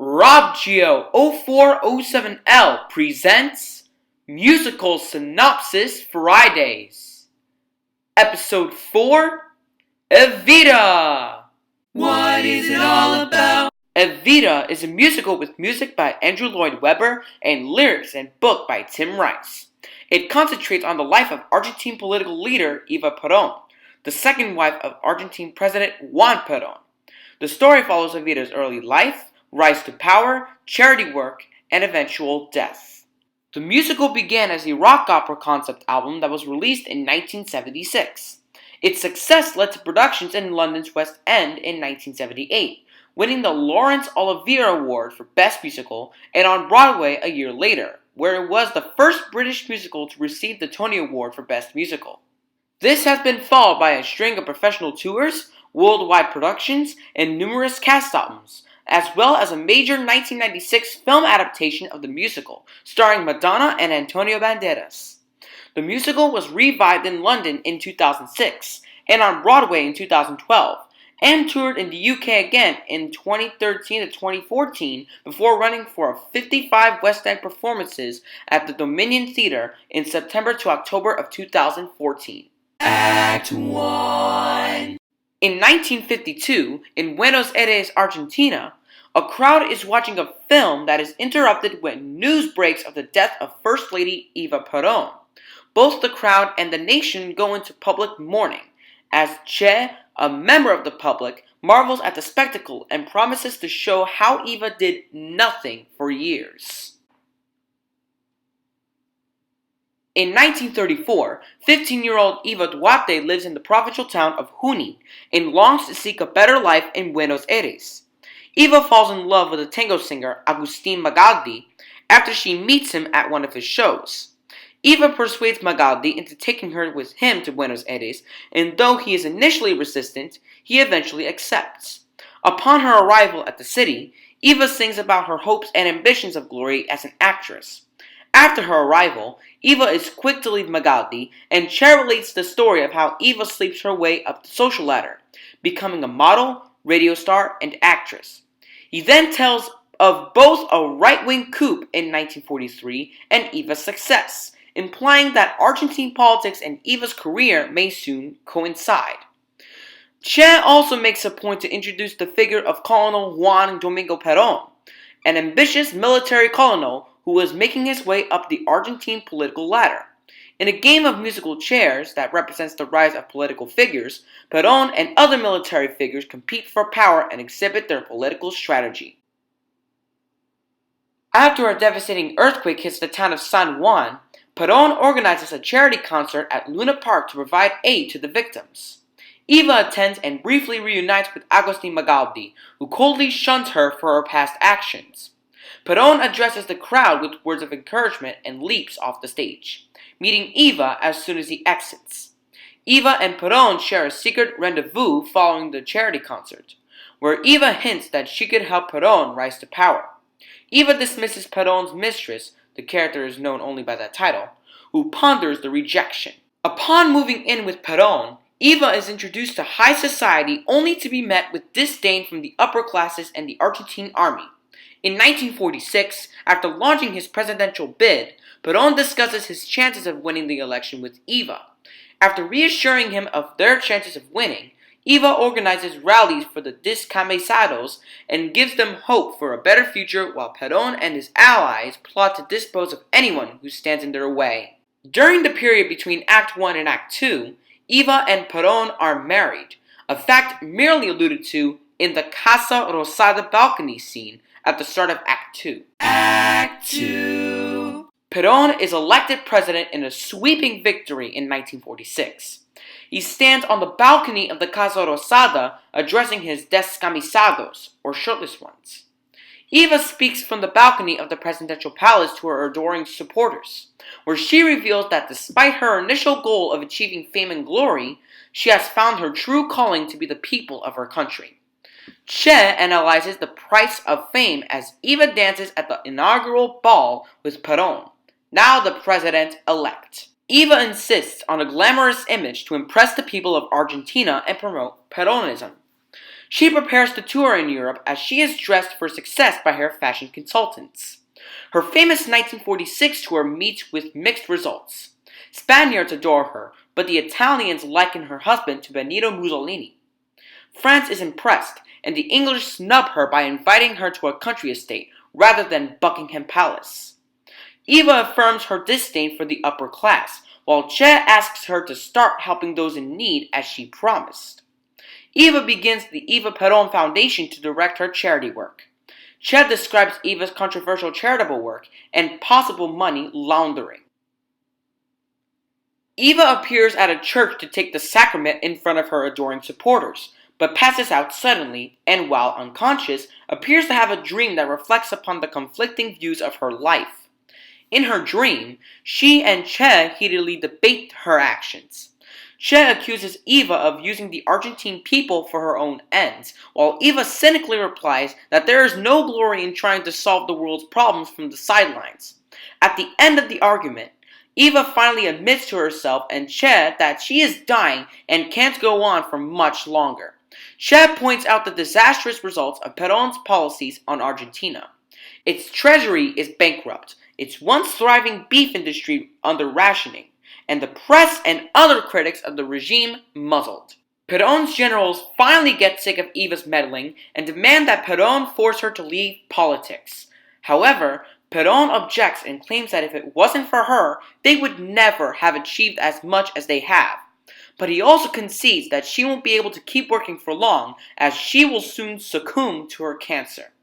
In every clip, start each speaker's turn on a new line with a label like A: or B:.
A: Robgio 0407L presents Musical Synopsis Fridays. Episode 4, Evita!
B: What is it all about?
A: Evita is a musical with music by Andrew Lloyd Webber and lyrics and book by Tim Rice. It concentrates on the life of Argentine political leader Eva Perón, the second wife of Argentine President Juan Perón. The story follows Evita's early life, rise to power, charity work, and eventual death. The musical began as a rock opera concept album that was released in 1976. Its success led to productions in London's West End in 1978, winning the Laurence Olivier Award for Best Musical, and on Broadway a year later, where it was the first British musical to receive the Tony Award for Best Musical. This has been followed by a string of professional tours, worldwide productions, and numerous cast albums, as well as a major 1996 film adaptation of the musical, starring Madonna and Antonio Banderas. The musical was revived in London in 2006 and on Broadway in 2012, and toured in the UK again in 2013 to 2014 before running for 55 West End performances at the Dominion Theatre in September to October of 2014.
B: Act 1.
A: In 1952, in Buenos Aires, Argentina, a crowd is watching a film that is interrupted when news breaks of the death of First Lady Eva Perón. Both the crowd and the nation go into public mourning, as Che, a member of the public, marvels at the spectacle and promises to show how Eva did nothing for years. In 1934, 15-year-old Eva Duarte lives in the provincial town of Junín and longs to seek a better life in Buenos Aires. Eva falls in love with the tango singer Agustín Magaldi after she meets him at one of his shows. Eva persuades Magaldi into taking her with him to Buenos Aires, and though he is initially resistant, he eventually accepts. Upon her arrival at the city, Eva sings about her hopes and ambitions of glory as an actress. After her arrival, Eva is quick to leave Magaldi, and Che relates the story of how Eva sleeps her way up the social ladder, becoming a model, radio star, and actress. He then tells of both a right-wing coup in 1943 and Eva's success, implying that Argentine politics and Eva's career may soon coincide. Che also makes a point to introduce the figure of Colonel Juan Domingo Perón, an ambitious military colonel who was making his way up the Argentine political ladder. In a game of musical chairs that represents the rise of political figures, Perón and other military figures compete for power and exhibit their political strategy. After a devastating earthquake hits the town of San Juan, Perón organizes a charity concert at Luna Park to provide aid to the victims. Eva attends and briefly reunites with Agustín Magaldi, who coldly shuns her for her past actions. Perón addresses the crowd with words of encouragement and leaps off the stage, meeting Eva as soon as he exits. Eva and Perón share a secret rendezvous following the charity concert, where Eva hints that she could help Perón rise to power. Eva dismisses Perón's mistress, the character is known only by that title, who ponders the rejection. Upon moving in with Perón, Eva is introduced to high society only to be met with disdain from the upper classes and the Argentine army. In 1946, after launching his presidential bid, Perón discusses his chances of winning the election with Eva. After reassuring him of their chances of winning, Eva organizes rallies for the discamisados and gives them hope for a better future while Perón and his allies plot to dispose of anyone who stands in their way. During the period between Act 1 and Act 2, Eva and Perón are married, a fact merely alluded to in the Casa Rosada balcony scene at the start of Act 2.
B: Act 2.
A: Perón is elected president in a sweeping victory in 1946. He stands on the balcony of the Casa Rosada addressing his descamisados, or shirtless ones. Eva speaks from the balcony of the presidential palace to her adoring supporters, where she reveals that despite her initial goal of achieving fame and glory, she has found her true calling to be the people of her country. Che analyzes the price of fame as Eva dances at the inaugural ball with Perón, now the president-elect. Eva insists on a glamorous image to impress the people of Argentina and promote Peronism. She prepares to tour in Europe as she is dressed for success by her fashion consultants. Her famous 1946 tour meets with mixed results. Spaniards adore her, but the Italians liken her husband to Benito Mussolini. France is impressed, and the English snub her by inviting her to a country estate rather than Buckingham Palace. Eva affirms her disdain for the upper class, while Che asks her to start helping those in need as she promised. Eva begins the Eva Perón Foundation to direct her charity work. Che describes Eva's controversial charitable work and possible money laundering. Eva appears at a church to take the sacrament in front of her adoring supporters, but passes out suddenly and, while unconscious, appears to have a dream that reflects upon the conflicting views of her life. In her dream, she and Che heatedly debate her actions. Che accuses Eva of using the Argentine people for her own ends, while Eva cynically replies that there is no glory in trying to solve the world's problems from the sidelines. At the end of the argument, Eva finally admits to herself and Che that she is dying and can't go on for much longer. Che points out the disastrous results of Perón's policies on Argentina. Its treasury is bankrupt, its once thriving beef industry under rationing, and the press and other critics of the regime muzzled. Perón's generals finally get sick of Eva's meddling and demand that Perón force her to leave politics. However, Perón objects and claims that if it wasn't for her, they would never have achieved as much as they have. But he also concedes that she won't be able to keep working for long, as she will soon succumb to her cancer.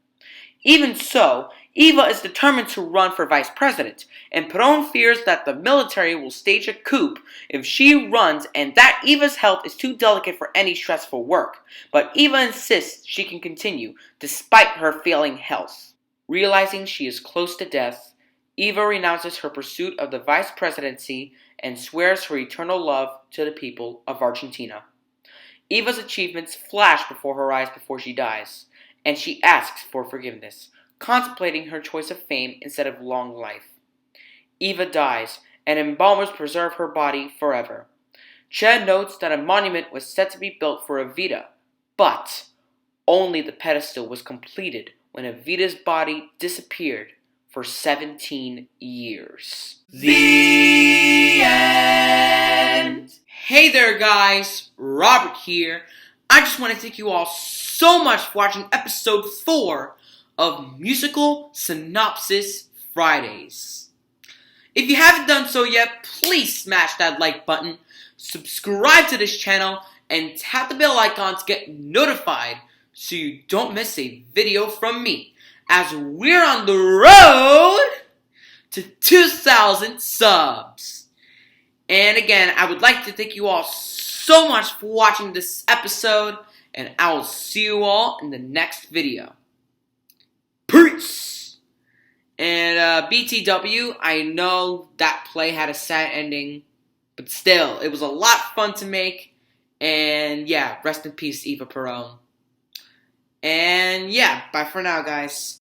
A: Even so, Eva is determined to run for vice president, and Perón fears that the military will stage a coup if she runs and that Eva's health is too delicate for any stressful work. But Eva insists she can continue, despite her failing health. Realizing she is close to death, Eva renounces her pursuit of the vice presidency and swears her eternal love to the people of Argentina. Eva's achievements flash before her eyes before she dies, and she asks for forgiveness, contemplating her choice of fame instead of long life. Eva dies, and embalmers preserve her body forever. Che notes that a monument was set to be built for Evita, but only the pedestal was completed when Evita's body disappeared for 17 years.
B: The end.
A: Hey there guys, Robert here. I just want to thank you all so much for watching episode 4 of Musical Synopsis Fridays. If you haven't done so yet, please smash that like button, subscribe to this channel, and tap the bell icon to get notified so you don't miss a video from me, as we're on the road to 2,000 subs. And again, I would like to thank you all so much for watching this episode, and I will see you all in the next video. Peace! And BTW, I know that play had a sad ending, but still, it was a lot of fun to make. And yeah, rest in peace, Eva Perón. And yeah, bye for now, guys.